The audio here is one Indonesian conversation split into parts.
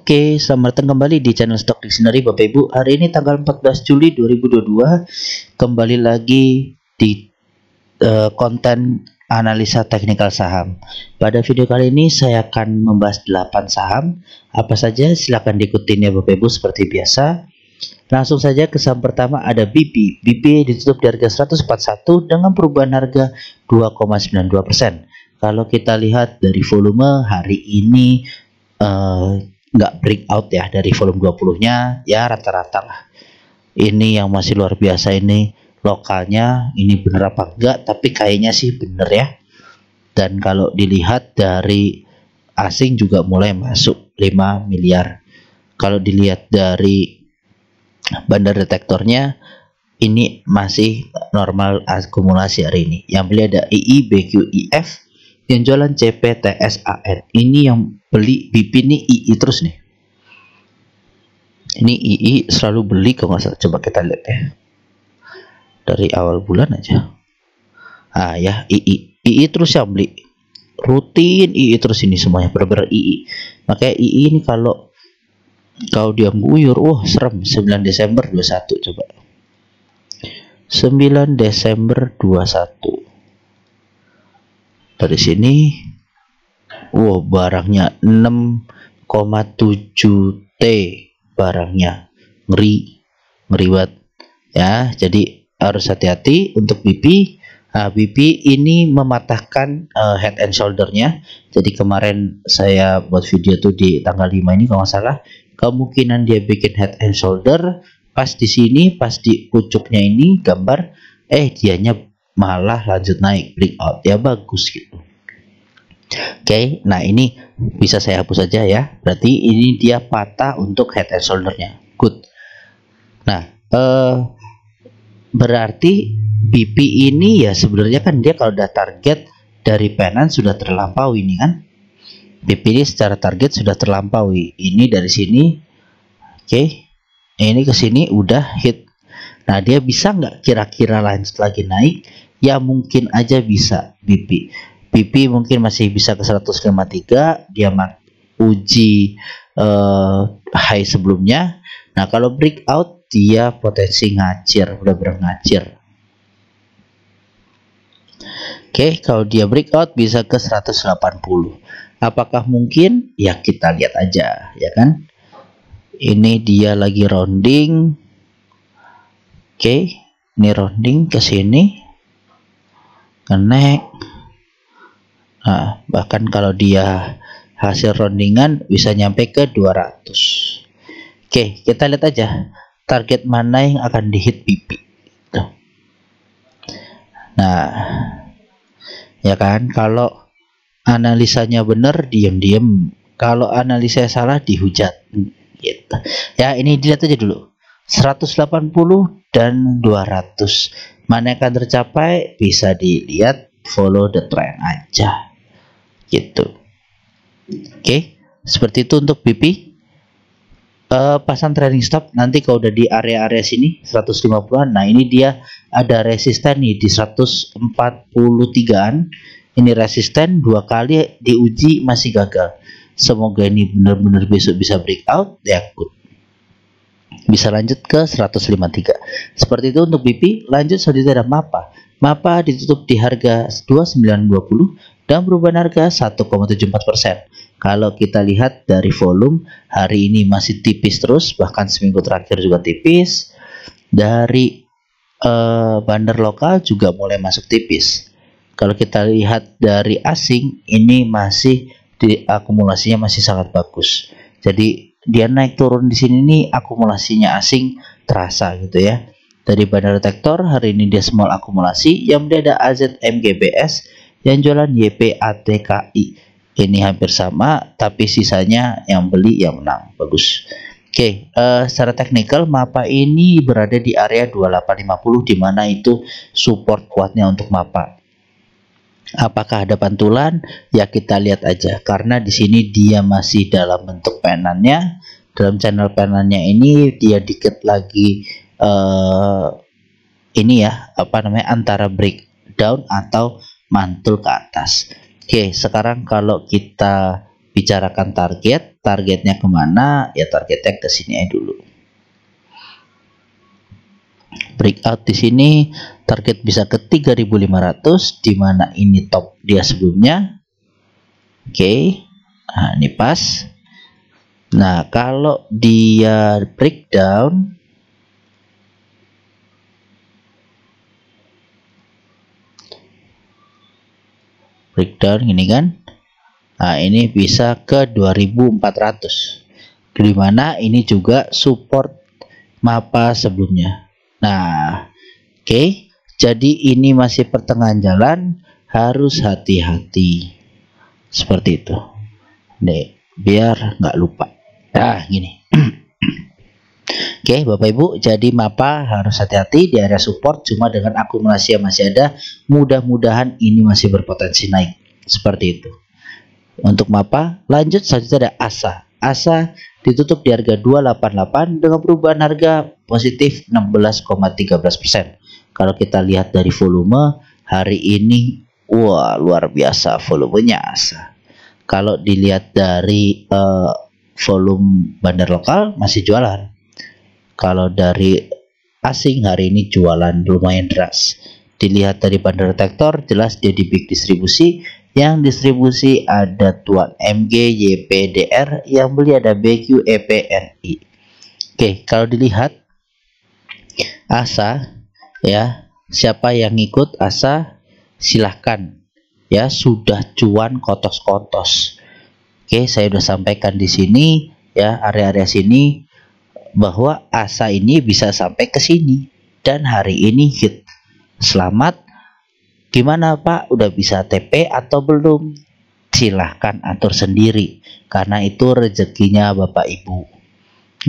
Oke, selamat datang kembali di channel Stock Dictionary Bapak Ibu. Hari ini tanggal 14 Juli 2022, kembali lagi di konten analisa teknikal saham. Pada video kali ini saya akan membahas 8 saham. Apa saja silahkan diikutin ya Bapak Ibu seperti biasa. Langsung saja ke saham pertama ada BP. BP ditutup di harga 141 dengan perubahan harga 2,92%. Kalau kita lihat dari volume hari ini nggak breakout ya dari volume 20-nya ya, rata-rata lah. Ini yang masih luar biasa, ini lokalnya ini bener apa enggak, tapi kayaknya sih bener ya. Dan kalau dilihat dari asing juga mulai masuk 5 miliar. Kalau dilihat dari bandar detektornya ini masih normal akumulasi hari ini. Yang beli ada II, BQ, IF, yang jualan CPTSAN. Ini yang beli BP ini II terus nih. Ini II selalu beli kalau nggak salah. Coba kita lihat ya, dari awal bulan aja. Ah ya, II terus yang beli, rutin II terus ini semuanya bener-bener II. Makanya II ini kalau dia guyur, wah serem. 9 Desember 21 coba. 9 Desember 21. Dari sini, wow barangnya 6,7 T barangnya, ngeri banget ya. Jadi harus hati-hati untuk BP. BP ini mematahkan head and shouldernya. Jadi kemarin saya buat video tuh di tanggal 5 ini kalau nggak salah, kemungkinan dia bikin head and shoulder. Pas di sini, pas di pucuknya ini gambar, dianya malah lanjut naik breakout ya, bagus gitu. Oke, nah ini bisa saya hapus saja ya. Berarti ini dia patah untuk head and shouldernya. Good. Nah, berarti BP ini ya sebenarnya kan dia kalau udah target dari penan sudah terlampaui ini kan. BP ini secara target sudah terlampaui. Ini dari sini, oke. Ini ke sini udah hit. Nah, dia bisa nggak kira-kira lanjut lagi naik? Ya mungkin aja bisa. BP mungkin masih bisa ke 153. Dia uji high sebelumnya. Nah, kalau breakout dia potensi ngacir, benar-benar ngacir. Oke, kalau dia breakout bisa ke 180. Apakah mungkin? Ya kita lihat aja, ya kan? Ini dia lagi rounding. Oke, ini rounding ke sini. Connect. Nah, bahkan kalau dia hasil roundingan bisa nyampe ke 200. Oke, kita lihat aja target mana yang akan dihit BP. Tuh. Nah, ya kan, kalau analisanya benar diam-diam, kalau analisa salah dihujat gitu. Ya, ini dilihat aja dulu. 180 dan 200. Mana yang akan tercapai bisa dilihat, follow the trend aja gitu. Oke, seperti itu untuk BP. Pasang trailing stop nanti kalau udah di area-area sini 150-an. Nah, ini dia ada resisten nih di 143-an. Ini resisten 2 kali diuji masih gagal. Semoga ini benar-benar besok bisa breakout ya, good. Bisa lanjut ke 153. Seperti itu untuk BP. Lanjut selanjutnya ada MAPA. MAPA ditutup di harga 2920 dan perubahan harga 1,74%. Kalau kita lihat dari volume hari ini masih tipis terus, bahkan seminggu terakhir juga tipis. Dari bandar lokal juga mulai masuk tipis. Kalau kita lihat dari asing, ini masih di akumulasinya masih sangat bagus. Jadi dia naik turun di sini nih, akumulasinya asing terasa gitu ya. Dari bandar detektor hari ini dia small akumulasi. Yang beli ada AZMGBS, yang jualan YPATKI. Ini hampir sama, tapi sisanya yang beli yang menang, bagus. Oke, secara teknikal MAPA ini berada di area 2850, di mana itu support kuatnya untuk MAPA. Apakah ada pantulan? Ya kita lihat aja, karena di sini dia masih dalam bentuk penannya. Dalam channel penannya ini dia dikit lagi ini ya, apa namanya, antara breakdown atau mantul ke atas. Oke, sekarang kalau kita bicarakan targetnya kemana ya, targetnya ke sini aja dulu. Breakout di sini target bisa ke 3.500, di mana ini top dia sebelumnya. Oke, nah ini pas. Nah kalau dia breakdown, gini kan, nah ini bisa ke 2.400, dimana ini juga support mapa sebelumnya. Nah oke, jadi ini masih pertengahan jalan, harus hati-hati seperti itu nih, biar nggak lupa. Nah gini. Oke Bapak Ibu, jadi mapa harus hati-hati di area support, cuma dengan akumulasi yang masih ada, mudah-mudahan ini masih berpotensi naik seperti itu. Untuk mapa lanjut, selanjutnya ada ASA ditutup di harga 288 dengan perubahan harga positif 16,13%. Kalau kita lihat dari volume hari ini, wah luar biasa volumenya ASA. Kalau dilihat dari volume bandar lokal masih jualan. Kalau dari asing hari ini jualan lumayan deras. Dilihat dari bandar detektor jelas dia di big distribusi. Yang distribusi ada Tuan MG, YPDR, yang beli ada BQ, EPNI. Oke, kalau dilihat ASA ya, siapa yang ikut ASA silahkan ya, sudah cuan kotos-kotos. Oke, saya sudah sampaikan di sini ya, area-area sini bahwa ASA ini bisa sampai ke sini dan hari ini hit. Selamat. Gimana Pak, udah bisa TP atau belum? Silahkan atur sendiri, karena itu rezekinya Bapak Ibu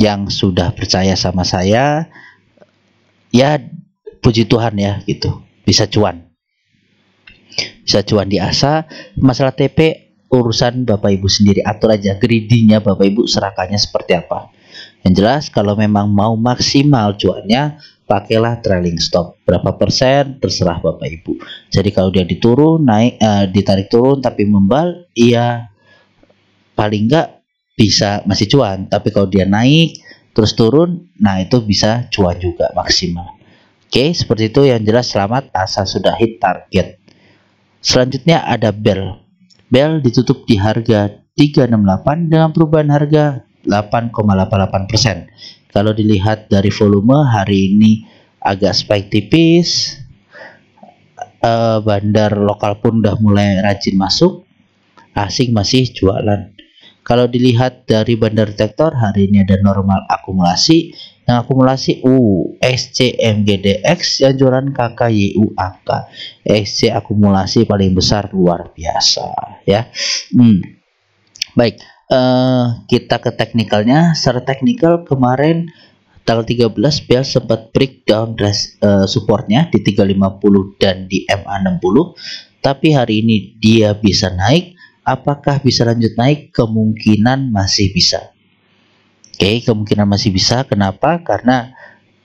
yang sudah percaya sama saya. Ya puji Tuhan ya gitu, bisa cuan di ASA. Masalah TP urusan Bapak Ibu sendiri, atur aja greedy-nya Bapak Ibu, serahkannya seperti apa. Yang jelas kalau memang mau maksimal cuannya, pakailah trailing stop. Berapa persen terserah Bapak Ibu. Jadi kalau dia ditarik turun tapi membal, iya paling enggak bisa masih cuan. Tapi kalau dia naik terus turun, nah itu bisa cuan juga maksimal. Oke, seperti itu. Yang jelas selamat, ASA sudah hit target. Selanjutnya ada BEL ditutup di harga 368 dengan perubahan harga 8,88%. Kalau dilihat dari volume hari ini agak spike tipis. Bandar lokal pun udah mulai rajin masuk, asing masih jualan. Kalau dilihat dari bandar detektor hari ini ada normal akumulasi. Yang akumulasi SCMGDX, yang jualan KKYU angka. SC akumulasi paling besar, luar biasa ya. Baik, kita ke teknikalnya. Secara teknikal kemarin tanggal 13 BEL sempat breakdown supportnya di 350 dan di MA60, tapi hari ini dia bisa naik. Apakah bisa lanjut naik? Kemungkinan masih bisa. Oke, kemungkinan masih bisa. Kenapa? Karena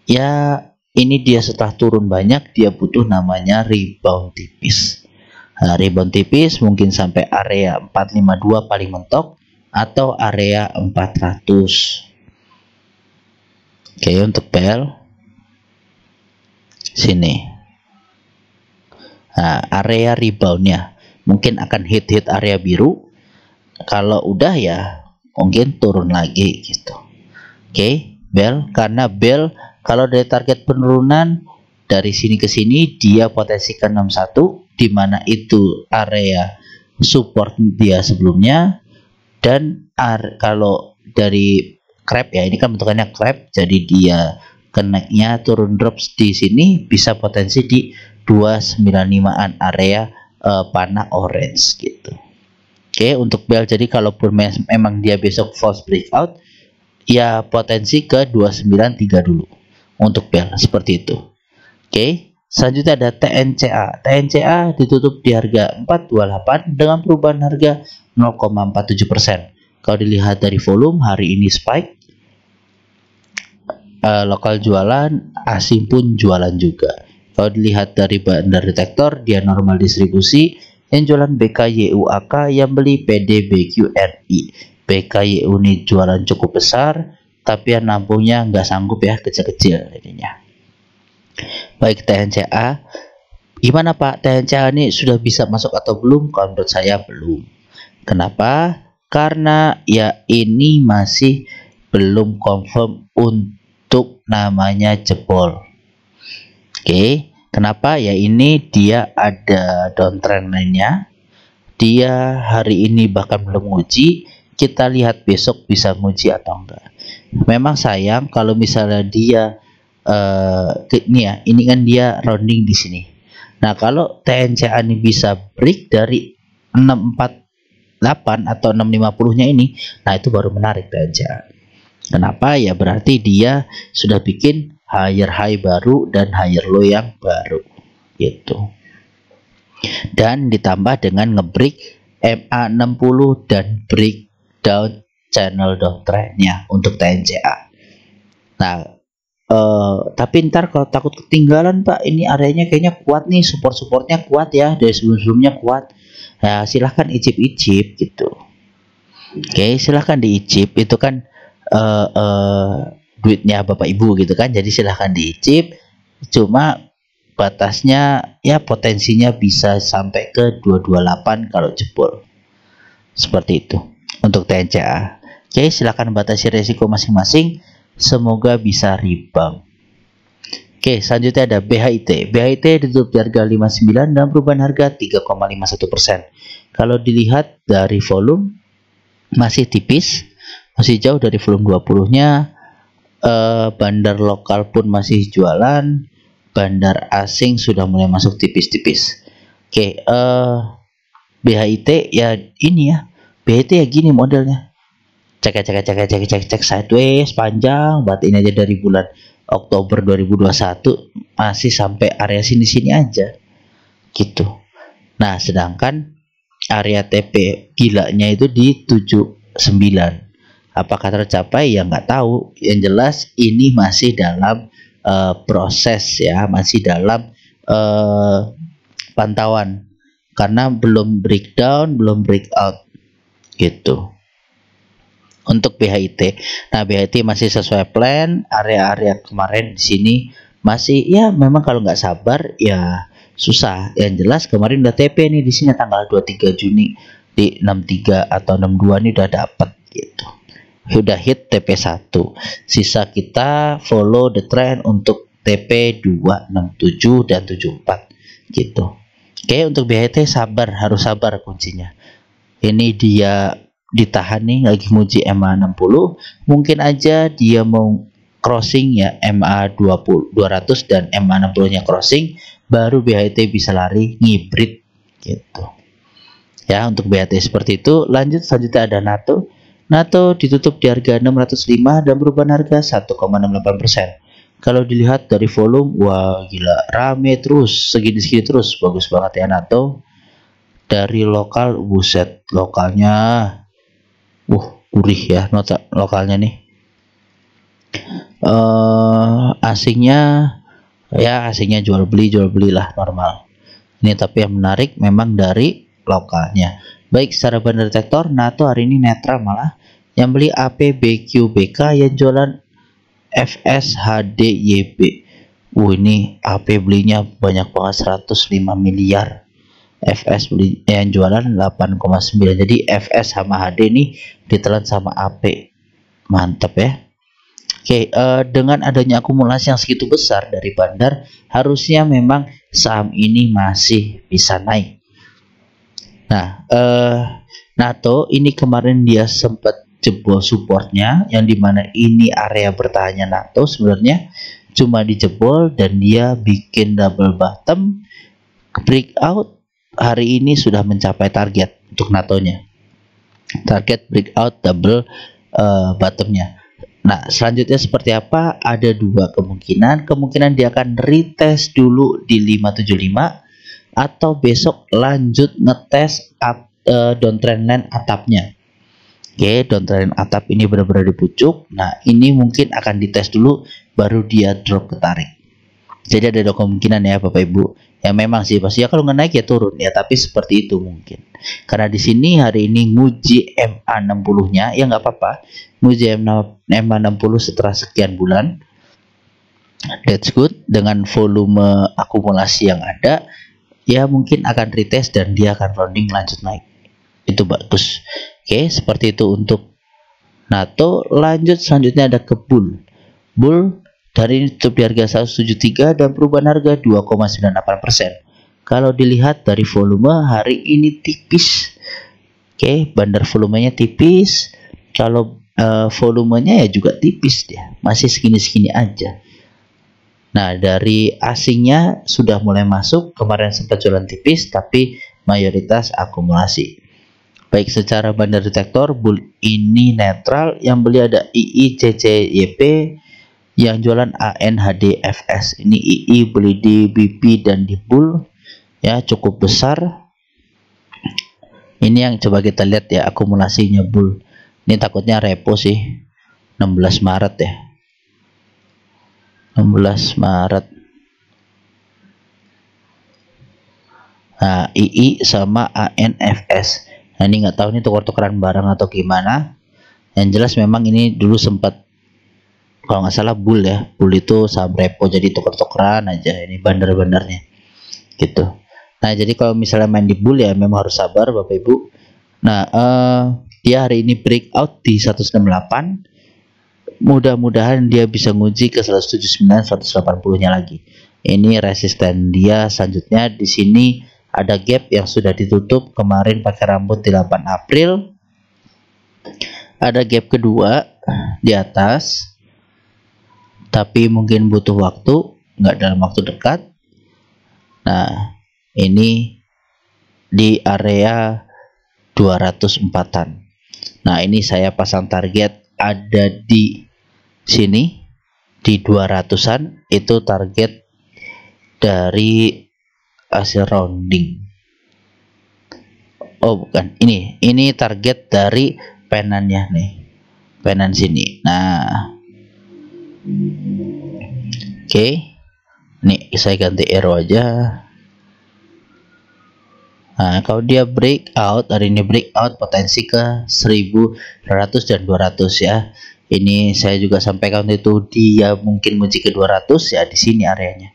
ya ini dia setelah turun banyak, dia butuh namanya rebound tipis. Nah, rebound tipis mungkin sampai area 452 paling mentok atau area 400. Oke, untuk BEL sini. Nah, area reboundnya mungkin akan hit area biru. Kalau udah ya mungkin turun lagi gitu. Oke, BEL, karena BEL kalau dari target penurunan dari sini ke sini dia potensi ke 61, di mana itu area support dia sebelumnya. Dan kalau dari crab ya, ini kan bentukannya crab, jadi dia keneknya turun drops di sini bisa potensi di 295an area panah orange gitu. Oke, untuk BEL jadi kalaupun memang dia besok false breakout, ya potensi ke 293 dulu untuk BEL seperti itu. Oke, selanjutnya ada TNCA. TNCA ditutup di harga 428 dengan perubahan harga 0,47%. Kalau dilihat dari volume hari ini spike, lokal jualan, asing pun jualan juga. Kalau dilihat dari bandar detektor dia normal distribusi, yang jualan BKYUAK, yang beli PDBQRI. BKYU ini jualan cukup besar, tapi yang nampungnya nggak sanggup ya, kecil-kecil jadinya. Baik, TNCA, gimana Pak? TNCA ini sudah bisa masuk atau belum? Kalau menurut saya belum. Kenapa? Karena ya ini masih belum confirm untuk namanya jebol. Oke, kenapa? Ya ini dia ada downtrend lainnya. Dia hari ini bahkan belum nguji. Kita lihat besok bisa nguji atau enggak. Memang sayang kalau misalnya dia ini kan dia rounding di sini. Nah, kalau TNCA ini bisa break dari 648 atau 650-nya ini, nah itu baru menarik TNCA. Kenapa? Ya berarti dia sudah bikin higher high baru dan higher low yang baru gitu. Dan ditambah dengan ngebreak MA60 dan breakdown channel downtrendnya untuk TNCA. Nah, tapi ntar kalau takut ketinggalan Pak, ini areanya kayaknya kuat nih, support-supportnya kuat ya, dari sebelum-sebelumnya kuat. Nah, silahkan icip-icip gitu. Oke, silahkan diicip, itu kan duitnya Bapak Ibu gitu kan, jadi silahkan diicip. Cuma batasnya ya potensinya bisa sampai ke 228 kalau jebol. Seperti itu untuk TNCA. Oke, silahkan batasi resiko masing-masing. Semoga bisa rebound. Oke, selanjutnya ada BHIT. BHIT ditutup di harga 59 dan perubahan harga 3,51%. Kalau dilihat dari volume masih tipis, masih jauh dari volume 20-nya. Bandar lokal pun masih jualan. Bandar asing sudah mulai masuk tipis-tipis. Oke, BHIT ya ini ya. BHIT ya gini modelnya. Cek sideways panjang banget ini aja dari bulan Oktober 2021 masih sampai area sini-sini aja. Gitu. Nah, sedangkan area TP gilanya itu di 79. Apakah tercapai? Ya nggak tahu. Yang jelas ini masih dalam proses ya, masih dalam pantauan karena belum breakdown, belum breakout gitu. Untuk BHIT, nah BHIT masih sesuai plan, area-area kemarin di sini masih ya memang kalau nggak sabar ya susah. Yang jelas kemarin udah TP nih di sini tanggal 23 Juni di 63 atau 62 ini udah dapat gitu. Udah hit TP1. Sisa kita follow the trend untuk TP 267 dan 74 gitu. Oke, untuk BHT sabar, harus sabar kuncinya. Ini dia ditahan nih lagi muji MA60, mungkin aja dia mau crossing ya MA200 dan MA60 nya crossing, baru BHT bisa lari ngibrit gitu ya. Untuk BHT seperti itu. Lanjut, selanjutnya ada NATO. NATO ditutup di harga 605 dan perubahan harga 1,68%. Kalau dilihat dari volume, wah gila rame terus, segini-segini terus, bagus banget ya NATO. Dari lokal, buset, lokalnya gurih ya nota lokalnya nih. Asingnya ya asingnya jual beli lah normal. Ini tapi yang menarik memang dari lokalnya. Baik, secara bandar detektor NATO hari ini netral malah. Yang beli APBQBK, yang jualan FSHDYB. Ini AP belinya banyak banget, 105 miliar. FS beli yang jualan 8,9. Jadi FS sama HD ini ditelan sama AP. Mantap ya. Oke, dengan adanya akumulasi yang segitu besar dari bandar, harusnya memang saham ini masih bisa naik. Nah, NATO ini kemarin dia sempat jebol supportnya, yang dimana ini area bertahannya NATO sebenarnya cuma dijebol dan dia bikin double bottom, breakout. Hari ini sudah mencapai target untuk NATO-nya. Target breakout double bottomnya. Nah, selanjutnya seperti apa? Ada dua kemungkinan. Kemungkinan dia akan retest dulu di 575 atau besok lanjut ngetes downtrend line atapnya. Oke, downtrend atap ini benar-benar di pucuk. Nah, ini mungkin akan dites dulu baru dia drop ketarik. Jadi ada dua kemungkinan ya Bapak Ibu. Ya memang sih pasti ya kalau nggak naik ya turun ya, tapi seperti itu mungkin. Karena di sini hari ini nguji MA60-nya ya nggak apa-apa. Nguji MA60 setelah sekian bulan. That's good. Dengan volume akumulasi yang ada, ya mungkin akan retest dan dia akan rounding lanjut naik. Itu bagus. Oke, seperti itu untuk NATO. Lanjut selanjutnya ada ke bull. Bull dari ini tutup di harga 173 dan perubahan harga 2,98%. Kalau dilihat dari volume hari ini tipis. Oke, bandar volumenya tipis. Kalau volumenya ya juga tipis dia. Masih segini-segini aja. Nah, dari asingnya sudah mulai masuk. Kemarin sempat jualan tipis tapi mayoritas akumulasi. Baik secara bandar detektor, bull ini netral. Yang beli ada II, CCYP. Yang jualan ANHDFS. Ini II beli di BP dan di bull. Ya, cukup besar. Ini yang coba kita lihat ya akumulasinya bull. Ini takutnya repo sih. 16 Maret ya. 16 Maret. Nah, II sama ANFS. Nah, ini nggak tahu ini tukar-tukaran barang atau gimana. Yang jelas memang ini dulu sempat, kalau nggak salah bull ya. Bull itu saham repo, jadi tuker-tukeran aja. Ini bandar-bandarnya gitu. Nah, jadi kalau misalnya main di bull ya memang harus sabar Bapak Ibu. Nah, dia hari ini breakout di 168. Mudah-mudahan dia bisa nguji ke 179, 180-nya lagi. Ini resisten dia. Selanjutnya di sini ada gap yang sudah ditutup kemarin pakai rambut di 8 April. Ada gap kedua di atas. Tapi mungkin butuh waktu, nggak dalam waktu dekat. Nah, ini di area 204-an. Nah, ini saya pasang target ada di sini di 200-an. Itu target dari hasil rounding. Oh, bukan. Ini target dari penannya nih. Penan sini. Nah, oke, nih saya ganti arrow aja. Nah, kalau dia breakout, hari ini breakout potensi ke 1200 dan 200 ya. Ini saya juga sampaikan itu dia mungkin menguji ke 200 ya, di sini areanya.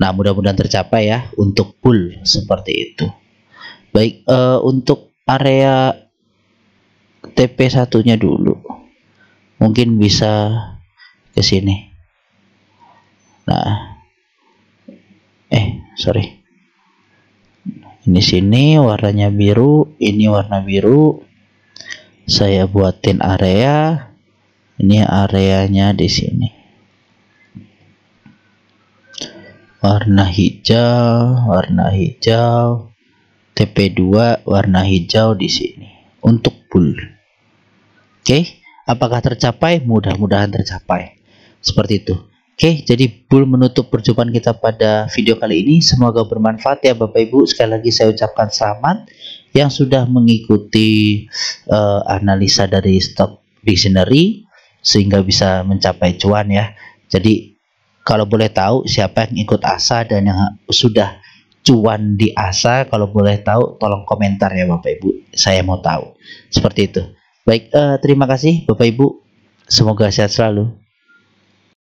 Nah, mudah-mudahan tercapai ya untuk bull seperti itu. Baik, untuk area TP1-nya dulu. Mungkin bisa ke sini. Nah, sorry. Ini sini warnanya biru, ini warna biru. Saya buatin area. Ini areanya di sini. Warna hijau, TP2 warna hijau di sini untuk bull. Oke, apakah tercapai? Mudah-mudahan tercapai. Seperti itu. Oke, jadi bull menutup perjumpaan kita pada video kali ini. Semoga bermanfaat ya Bapak Ibu. Sekali lagi saya ucapkan selamat yang sudah mengikuti analisa dari stock dictionary sehingga bisa mencapai cuan ya. Jadi kalau boleh tahu siapa yang ikut ASA dan yang sudah cuan di ASA, kalau boleh tahu tolong komentar ya Bapak Ibu. Saya mau tahu. Seperti itu. Baik, terima kasih Bapak Ibu. Semoga sehat selalu.